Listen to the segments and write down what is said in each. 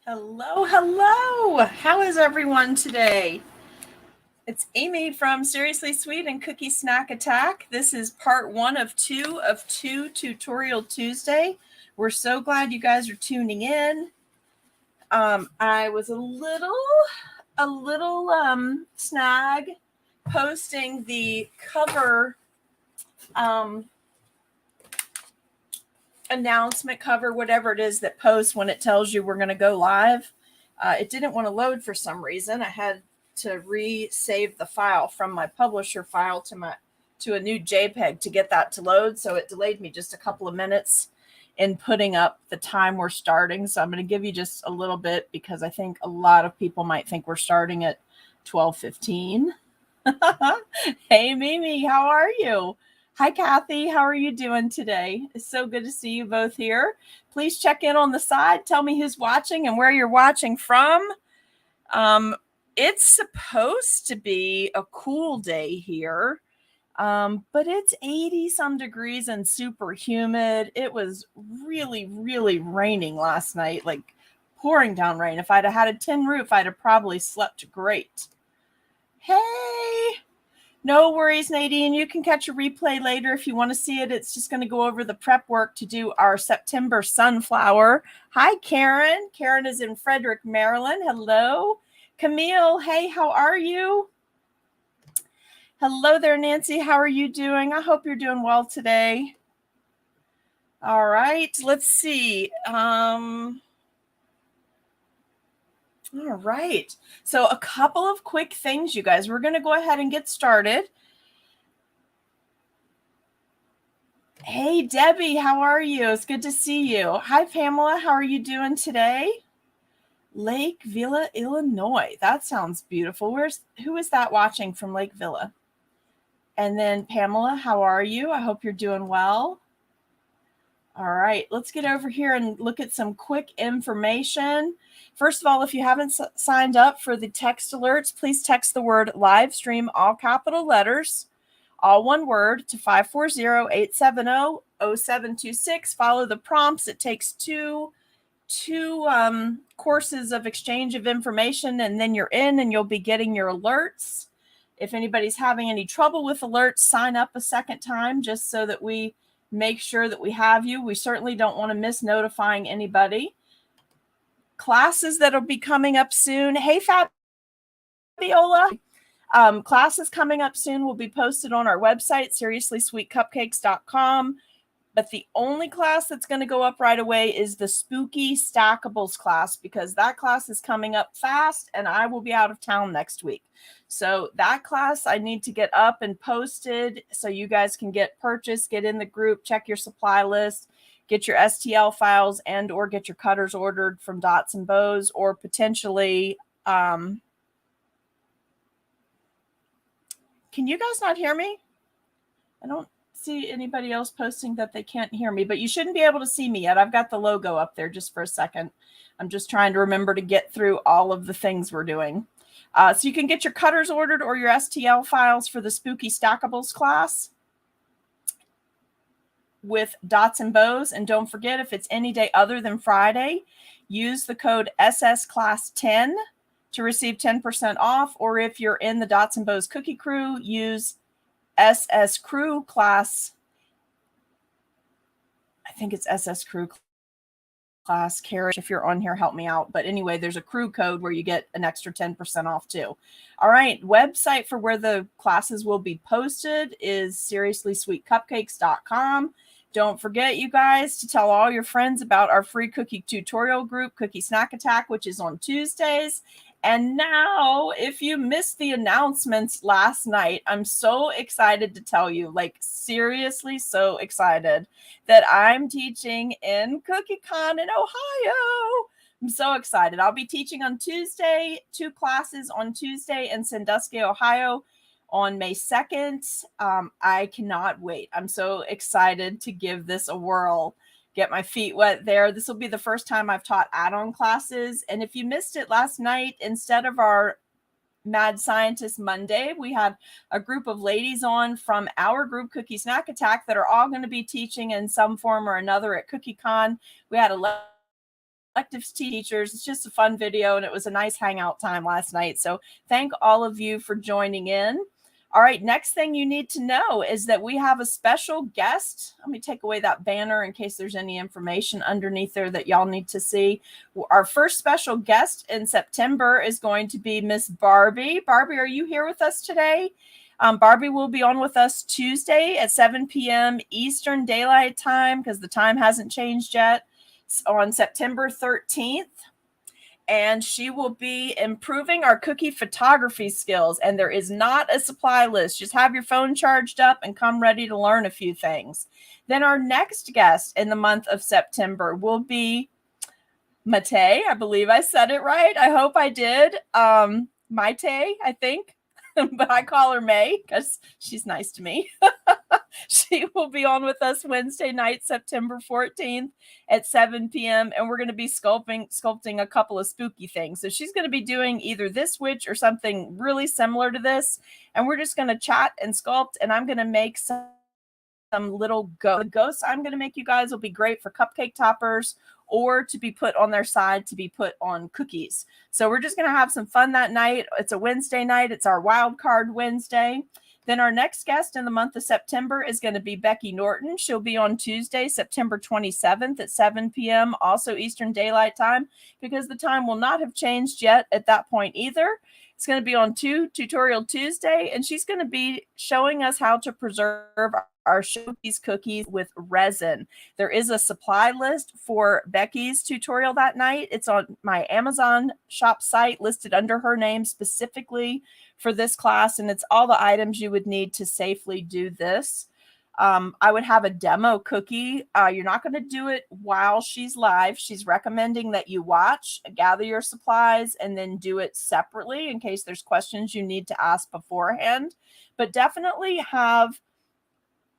Hello, hello. How is everyone today? It's Amy from Seriously Sweet and Cookie Snack Attack. This is part 1 of 2 Tutorial Tuesday. We're so glad you guys are tuning in. I was a little snag posting the cover announcement cover, whatever it is that posts when it tells you we're going to go live. It didn't want to load for some reason. I had to resave the file from my publisher file to a new JPEG to get that to load. So it delayed me just a couple of minutes in putting up the time we're starting. So I'm going to give you just a little bit because I think a lot of people might think we're starting at 12:15. Hey, Mimi, how are you? Hi, Kathy. How are you doing today? It's so good to see you both here. Please check in on the side. Tell me who's watching and where you're watching from. It's supposed to be a cool day here, but it's 80 some degrees and super humid. It was really, really raining last night, like pouring down rain. If I'd have had a tin roof, I'd have probably slept great. Hey! No worries, Nadine. You can catch a replay later if you want to see it. It's just going to go over the prep work to do our September sunflower. Hi, Karen. Karen is in Frederick, Maryland. Hello. Camille, hey, how are you? Hello there, Nancy. How are you doing? I hope you're doing well today. All right, let's see. All right. So a couple of quick things, you guys. We're going to go ahead and get started. Hey, Debbie, how are you? It's good to see you. Hi, Pamela. How are you doing today? Lake Villa, Illinois. That sounds beautiful. Who is that watching from Lake Villa? And then Pamela, how are you? I hope you're doing well. All right, let's get over here and look at some quick information. First of all, if you haven't signed up for the text alerts, please text the word live stream, all capital letters, all one word, to 540-870-0726. Follow the prompts. It takes two courses of exchange of information, and then you're in and you'll be getting your alerts. If anybody's having any trouble with alerts, sign up a second time just so that we make sure that we have you. We certainly don't want to miss notifying anybody. Classes that'll be coming up soon. Hey, Fabiola. Classes coming up soon will be posted on our website, seriouslysweetcupcakes.com. But the only class that's going to go up right away is the Spooky Stackables class, because that class is coming up fast and I will be out of town next week. So that class I need to get up and posted so you guys can get purchased, get in the group, check your supply list, get your STL files, and or get your cutters ordered from Dots and Bows, or potentially can you guys not hear me? I don't see anybody else posting that they can't hear me, but you shouldn't be able to see me yet. I've got the logo up there just for a second. I'm just trying to remember to get through all of the things we're doing. So you can get your cutters ordered or your STL files for the Spooky Stackables class with Dots and Bows. And don't forget, if it's any day other than Friday, use the code SSClass10 to receive 10% off. Or if you're in the Dots and Bows Cookie Crew, use SS Crew class. I think it's SS Crew class. Carrie, if you're on here, help me out. But anyway, there's a crew code where you get an extra 10% off too. All right, website for where the classes will be posted is seriouslysweetcupcakes.com. Don't forget, you guys, to tell all your friends about our free cookie tutorial group, Cookie Snack Attack, which is on Tuesdays. And now, if you missed the announcements last night, I'm so excited to tell you, like seriously so excited, that I'm teaching in CookieCon in Ohio. I'm so excited. I'll be teaching on Tuesday, 2 classes on Tuesday in Sandusky, Ohio on May 2nd. I cannot wait. I'm so excited to give this a whirl. Get my feet wet there. This will be the first time I've taught add-on classes. And if you missed it last night, instead of our Mad Scientist Monday, we had a group of ladies on from our group, Cookie Snack Attack, that are all going to be teaching in some form or another at CookieCon. We had a electives teachers. It's just a fun video, and it was a nice hangout time last night. So thank all of you for joining in. All right, next thing you need to know is that we have a special guest. Let me take away that banner in case there's any information underneath there that y'all need to see. Our first special guest in September is going to be Miss Barbie. Barbie, are you here with us today? Barbie will be on with us Tuesday at 7 p.m. Eastern Daylight Time, because the time hasn't changed yet, on September 13th. And she will be improving our cookie photography skills. And there is not a supply list. Just have your phone charged up and come ready to learn a few things. Then our next guest in the month of September will be Mate. I believe I said it right. I hope I did. Maite, I think. But I call her May because she's nice to me. She will be on with us Wednesday night, September 14th at 7 p.m. And we're going to be sculpting a couple of spooky things. So she's going to be doing either this witch or something really similar to this. And we're just going to chat and sculpt. And I'm going to make some little ghosts I'm going to make you guys will be great for cupcake toppers or to be put on their side to be put on cookies. So we're just going to have some fun that night. It's a Wednesday night. It's our wild card Wednesday. Then our next guest in the month of September is going to be Becky Norton. She'll be on Tuesday, September 27th at 7 p.m., also Eastern Daylight Time, because the time will not have changed yet at that point either. It's going to be on Tutorial Tuesday, and she's going to be showing us how to preserve our showpiece cookies with resin. There is a supply list for Becky's tutorial that night. It's on my Amazon shop site listed under her name specifically for this class, and it's all the items you would need to safely do this. I would have a demo cookie. You're not going to do it while she's live. She's recommending that you watch, gather your supplies, and then do it separately in case there's questions you need to ask beforehand. But definitely have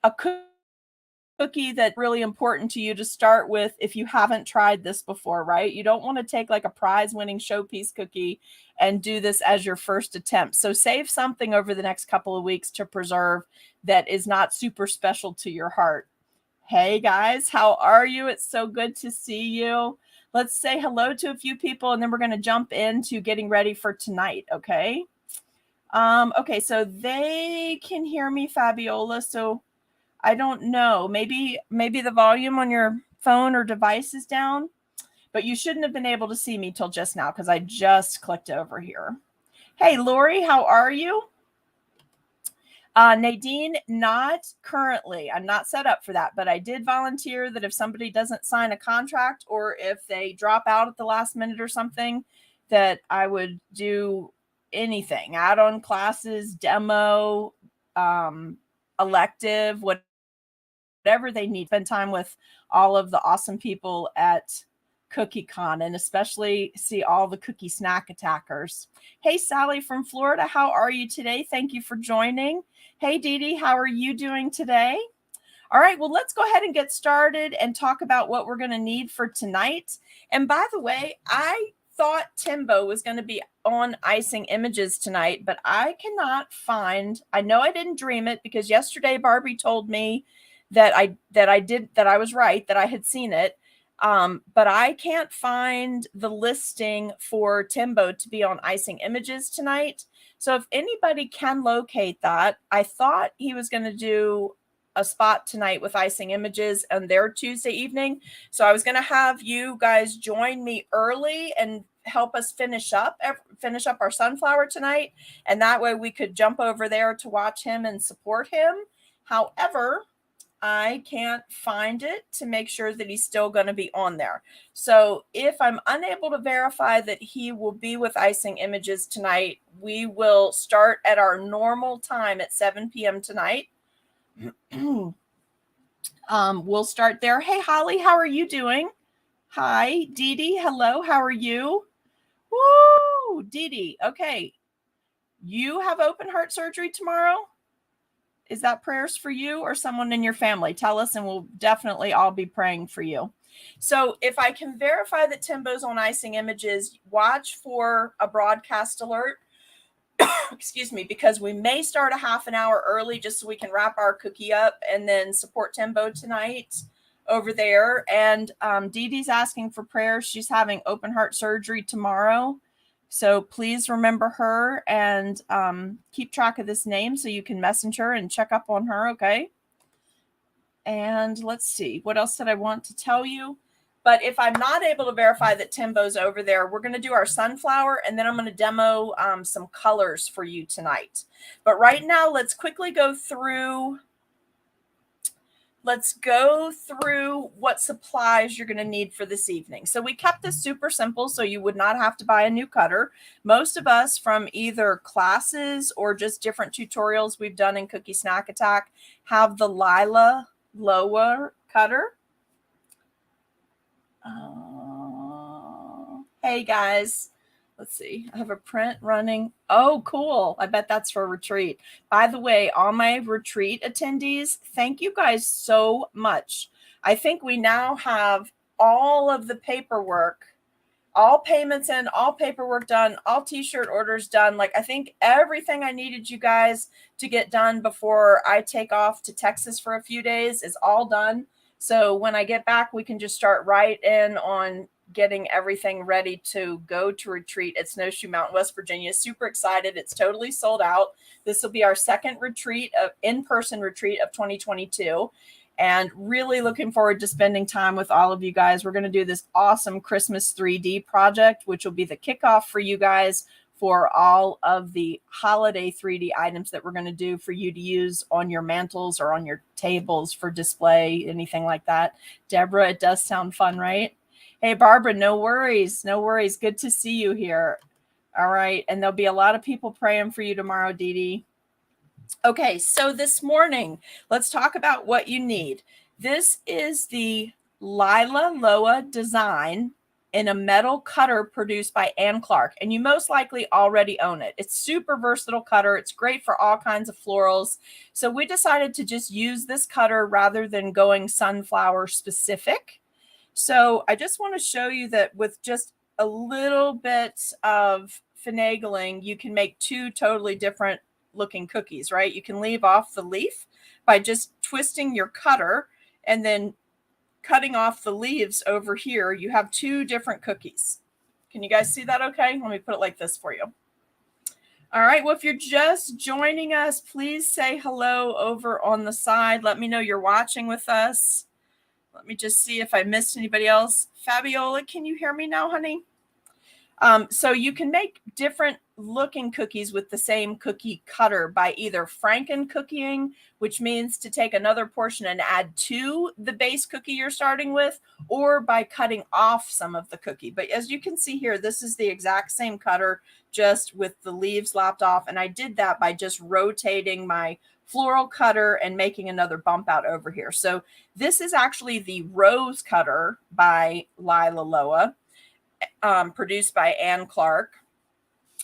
a cookie that's really important to you to start with if you haven't tried this before, right? You don't want to take like a prize-winning showpiece cookie and do this as your first attempt. So save something over the next couple of weeks to preserve that is not super special to your heart. Hey guys, how are you? It's so good to see you. Let's say hello to a few people and then we're going to jump into getting ready for tonight, okay? Okay, so they can hear me, Fabiola, so I don't know. Maybe the volume on your phone or device is down, but you shouldn't have been able to see me till just now because I just clicked over here. Hey, Lori, how are you? Nadine, not currently. I'm not set up for that, but I did volunteer that if somebody doesn't sign a contract or if they drop out at the last minute or something, that I would do anything, add-on classes, demo, elective, whatever they need. Spend time with all of the awesome people at CookieCon and especially see all the cookie snack attackers. Hey, Sally from Florida, how are you today? Thank you for joining. Hey, Dee Dee, how are you doing today? All right, well, let's go ahead and get started and talk about what we're going to need for tonight. And by the way, I thought Timbo was going to be on icing images tonight, but I cannot find, I know I didn't dream it because yesterday Barbie told me that I was right, that I had seen it. But I can't find the listing for Timbo to be on icing images tonight. So if anybody can locate that, I thought he was going to do a spot tonight with icing images on their Tuesday evening. So I was going to have you guys join me early and help us finish up our sunflower tonight. And that way we could jump over there to watch him and support him. However, I can't find it to make sure that he's still going to be on there. So if I'm unable to verify that he will be with icing images tonight, we will start at our normal time at 7 p.m. tonight. We'll start there. Hey, Holly, how are you doing? Hi, Dee Dee. Hello, how are you? Woo, Dee Dee. Okay. You have open heart surgery tomorrow? Is that prayers for you or someone in your family? Tell us and we'll definitely all be praying for you. So if I can verify that Timbo's on icing images, watch for a broadcast alert. Excuse me, because we may start a half an hour early just so we can wrap our cookie up and then support Timbo tonight. over there. And Dee Dee's asking for prayers. She's having open heart surgery tomorrow. So please remember her and keep track of this name so you can message her and check up on her, okay? And let's see, what else did I want to tell you? But if I'm not able to verify that Timbo's over there, we're going to do our sunflower, and then I'm going to demo some colors for you tonight. But right now, let's quickly go through. Let's go through what supplies you're going to need for this evening. So we kept this super simple so you would not have to buy a new cutter. Most of us from either classes or just different tutorials we've done in Cookie Snack Attack have the Lila Lower cutter. Hey guys, let's see. I have a print running. Oh, cool. I bet that's for a retreat. By the way, all my retreat attendees, thank you guys so much. I think we now have all of the paperwork, all payments in, all paperwork done, all t-shirt orders done. Like I think everything I needed you guys to get done before I take off to Texas for a few days is all done. So when I get back, we can just start right in on getting everything ready to go to retreat at Snowshoe Mountain, West Virginia. Super excited. It's totally sold out. This will be our second retreat of in-person retreat of 2022. And really looking forward to spending time with all of you guys. We're going to do this awesome Christmas 3D project, which will be the kickoff for you guys for all of the holiday 3D items that we're going to do for you to use on your mantles or on your tables for display, anything like that. Deborah, it does sound fun, right? Hey, Barbara, no worries. No worries. Good to see you here. All right. And there'll be a lot of people praying for you tomorrow, Dee Dee. Okay, so this morning, let's talk about what you need. This is the Lila Loa design in a metal cutter produced by Ann Clark, and you most likely already own it. It's super versatile cutter. It's great for all kinds of florals. So we decided to just use this cutter rather than going sunflower specific. So I just want to show you that with just a little bit of finagling, you can make two totally different looking cookies, right? You can leave off the leaf by just twisting your cutter and then cutting off the leaves over here. You have two different cookies. Can you guys see that okay? Let me put it like this for you. All right. Well, if you're just joining us, please say hello over on the side. Let me know you're watching with us. Let me just see if I missed anybody else. Fabiola, can you hear me now, honey? So you can make different looking cookies with the same cookie cutter by either Franken cookieing, which means to take another portion and add to the base cookie you're starting with, or by cutting off some of the cookie. But as you can see here, this is the exact same cutter, just with the leaves lopped off. And I did that by just rotating my floral cutter and making another bump out over here. So this is actually the rose cutter by Lila Loa. Produced by Ann Clark,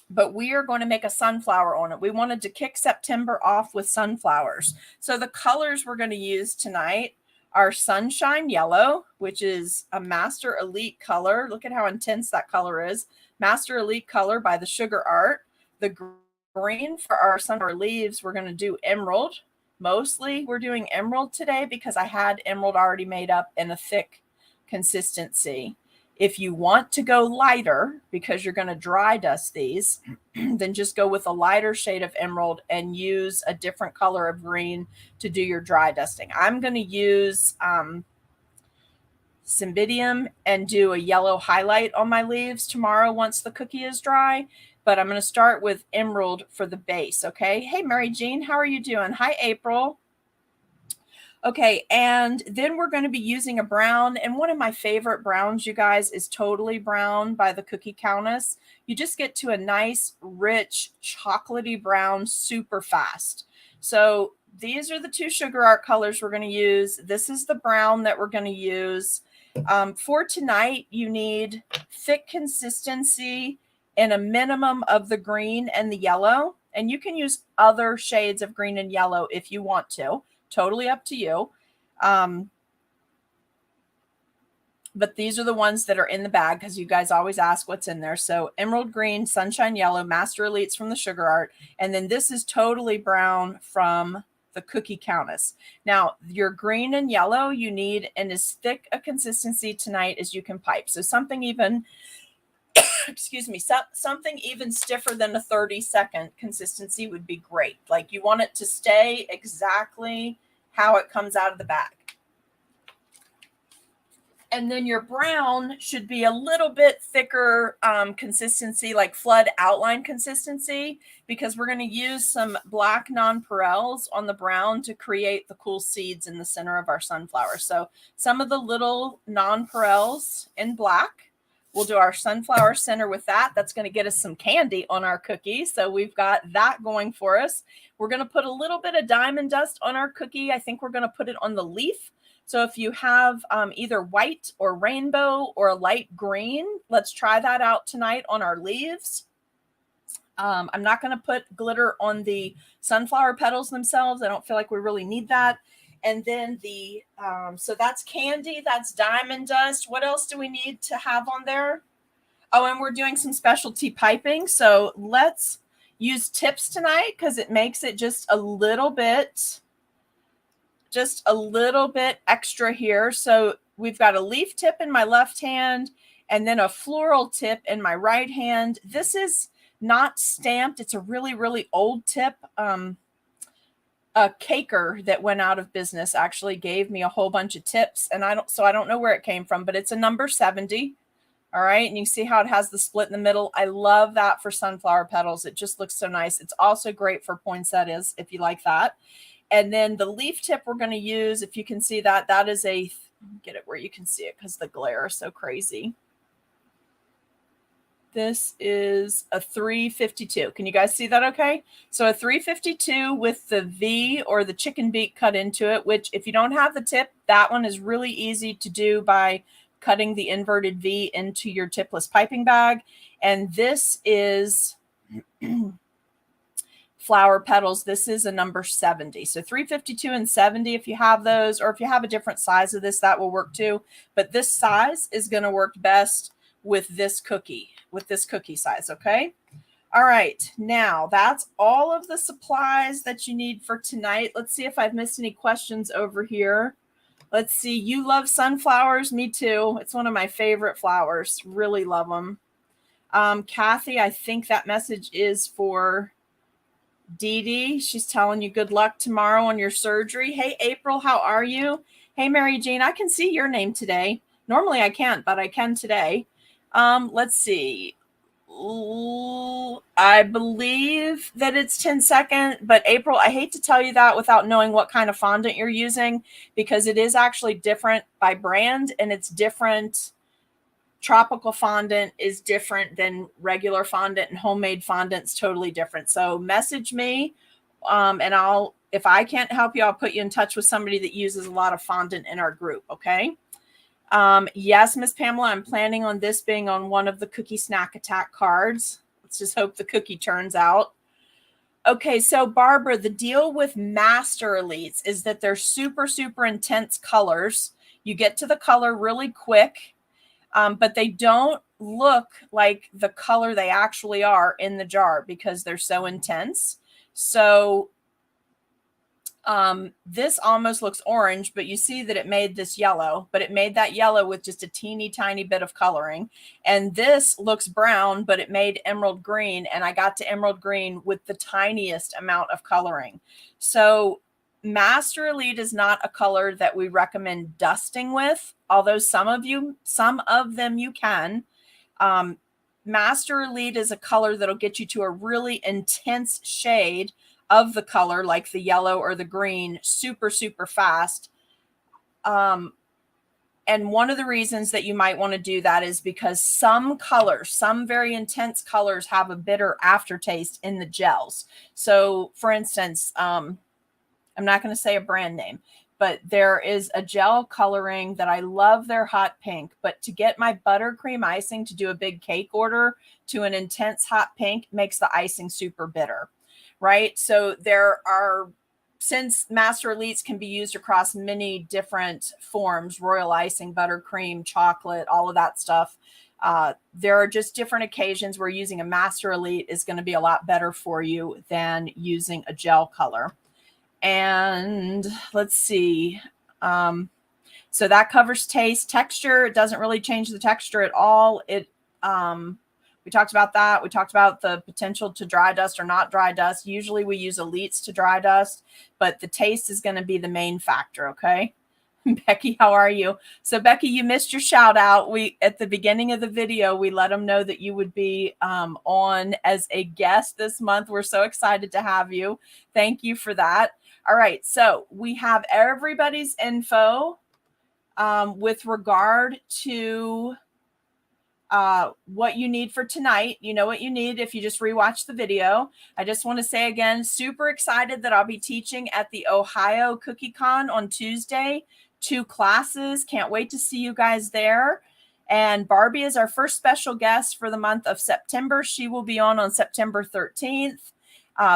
but we are going to make a sunflower on it. We wanted to kick September off with sunflowers. So the colors we're going to use tonight are Sunshine Yellow, which is a Master Elite color. Look at how intense that color is. Master Elite color by the Sugar Art. The green for our sunflower leaves, we're going to do Emerald. Mostly we're doing Emerald today because I had Emerald already made up in a thick consistency. If you want to go lighter, because you're going to dry dust these, then just go with a lighter shade of emerald and use a different color of green to do your dry dusting. I'm going to use Cymbidium and do a yellow highlight on my leaves tomorrow once the cookie is dry. But I'm going to start with emerald for the base, okay? Hey, Mary Jean, how are you doing? Hi, April. Okay, and then we're going to be using a brown, and one of my favorite browns, you guys, is Totally Brown by the Cookie Countess. You just get to a nice, rich, chocolatey brown super fast. So these are the two Sugar Art colors we're going to use. This is the brown that we're going to use. For tonight, you need thick consistency and a minimum of the green and the yellow, and you can use other shades of green and yellow if you want to. Totally up to you. But these are the ones that are in the bag because you guys always ask what's in there. So Emerald Green, Sunshine Yellow, Master Elites from the Sugar Art. And then this is Totally Brown from the cookie countess. Now, your green and yellow, you need in as thick a consistency tonight as you can pipe. So something even, excuse me, something even stiffer than a 30-second consistency would be great. Like you want it to stay exactly how it comes out of the bag. And then your brown should be a little bit thicker consistency, like flood outline consistency, because we're going to use some black nonpareils on the brown to create the cool seeds in the center of our sunflower. So some of the little nonpareils in black, we'll do our sunflower center with that. That's going to get us some candy on our cookie. So we've got that going for us. We're going to put a little bit of diamond dust on our cookie. I think we're going to put it on the leaf. So if you have either white or rainbow or light green, let's try that out tonight on our leaves. I'm not going to put glitter on the sunflower petals themselves. I don't feel like we really need that. And then the, so that's candy, that's diamond dust. What else do we need to have on there? Oh, and we're doing some specialty piping. So let's use tips tonight because it makes it just a little bit extra here. So we've got a leaf tip in my left hand and then a floral tip in my right hand. This is not stamped. It's a really, really old tip. A caker that went out of business actually gave me a whole bunch of tips, and I don't know where it came from, but it's a number 70. All right. And you see how it has the split in the middle. I love that for sunflower petals. It just looks so nice. It's also great for poinsettias if you like that. And then the leaf tip we're going to use, if you can see that, that is a, get it where you can see it because the glare is so crazy. This is a 352. Can you guys see that okay? So a 352 with the V or the chicken beak cut into it, which if you don't have the tip, that one is really easy to do by cutting the inverted V into your tipless piping bag. And this is flower petals. This is a number 70. So 352 and 70, if you have those, or if you have a different size of this, that will work too. But this size is going to work best with this cookie size. Okay. All right. Now that's all of the supplies that you need for tonight. Let's see if I've missed any questions over here. Let's see. You love sunflowers. Me too. It's one of my favorite flowers. Really love them. Kathy, I think that message is for Dee Dee. She's telling you good luck tomorrow on your surgery. Hey, April, how are you? Hey, Mary Jean, I can see your name today. Normally I can't, but I can today. Let's see. I believe that it's 10-second, but April, I hate to tell you that without knowing what kind of fondant you're using, because it is actually different by brand and it's different. Tropical fondant is different than regular fondant, and homemade fondant's totally different. So message me, and if I can't help you, I'll put you in touch with somebody that uses a lot of fondant in our group. Okay. Yes, Miss Pamela, I'm planning on this being on one of the cookie snack attack cards. Let's just hope the cookie turns out. Okay, so Barbara, the deal with Master Elites is that they're super, super intense colors. You get to the color really quick, but they don't look like the color they actually are in the jar because they're so intense. So this almost looks orange, but you see that it made this yellow, but it made that yellow with just a teeny tiny bit of coloring. And this looks brown, but it made emerald green. And I got to emerald green with the tiniest amount of coloring. So Master Elite is not a color that we recommend dusting with, although some of them you can. Master Elite is a color that'll get you to a really intense shade of the color, like the yellow or the green, super, super fast. And one of the reasons that you might want to do that is because some colors, some very intense colors, have a bitter aftertaste in the gels. So for instance, I'm not going to say a brand name, but there is a gel coloring that I love, their hot pink, but to get my buttercream icing to do a big cake order to an intense hot pink makes the icing super bitter. Right. So since Master Elites can be used across many different forms, royal icing, buttercream, chocolate, all of that stuff. There are just different occasions where using a Master Elite is going to be a lot better for you than using a gel color. And let's see. So that covers taste. Texture, it doesn't really change the texture at all. We talked about that. We talked about the potential to dry dust or not dry dust. Usually we use elites to dry dust, but the taste is going to be the main factor, okay? Becky, how are you? So Becky, you missed your shout out. We at the beginning of the video, we let them know that you would be on as a guest this month. We're so excited to have you. Thank you for that. All right, so we have everybody's info with regard to what you need for tonight. You know what you need if you just rewatch the video. I just want to say again, super excited that I'll be teaching at the Ohio Cookie Con on Tuesday. 2 classes. Can't wait to see you guys there. And Barbie is our first special guest for the month of September. She will be on September 13th.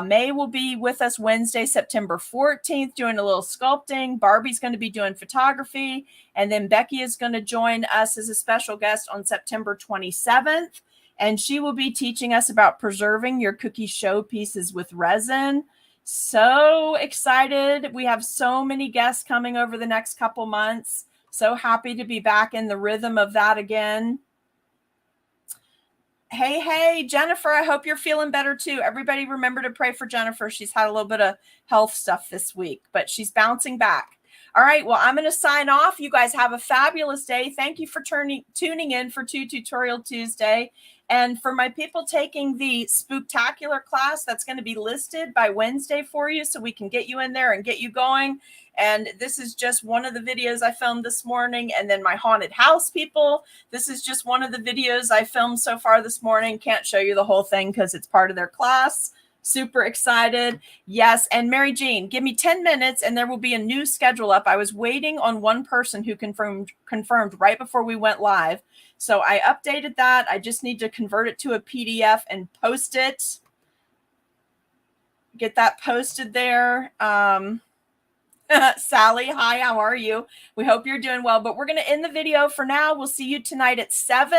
May will be with us Wednesday, September 14th, doing a little sculpting. Barbie's going to be doing photography. And then Becky is going to join us as a special guest on September 27th. And she will be teaching us about preserving your cookie show pieces with resin. So excited. We have so many guests coming over the next couple months. So happy to be back in the rhythm of that again. Hey, Jennifer, I hope you're feeling better too. Everybody remember to pray for Jennifer. She's had a little bit of health stuff this week, but she's bouncing back. All right, well, I'm going to sign off. You guys have a fabulous day. Thank you for tuning in for Tutorial Tuesday. And for my people taking the Spooktacular class, that's going to be listed by Wednesday for you so we can get you in there and get you going. And this is just one of the videos I filmed this morning. And then my haunted house people, this is just one of the videos I filmed so far this morning. Can't show you the whole thing because it's part of their class. Super excited. Yes. And Mary Jean, give me 10 minutes and there will be a new schedule up. I was waiting on one person who confirmed right before we went live. So I updated that. I just need to convert it to a PDF and post it. Get that posted there. Sally, hi, how are you? We hope you're doing well, but we're going to end the video for now. We'll see you tonight at 7.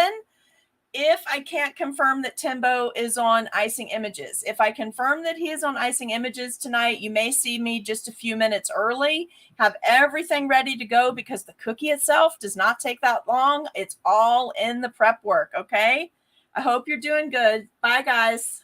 If I can't confirm that Timbo is on Icing Images. If I confirm that he is on Icing Images tonight, you may see me just a few minutes early. Have everything ready to go because the cookie itself does not take that long. It's all in the prep work, okay? I hope you're doing good. Bye, guys.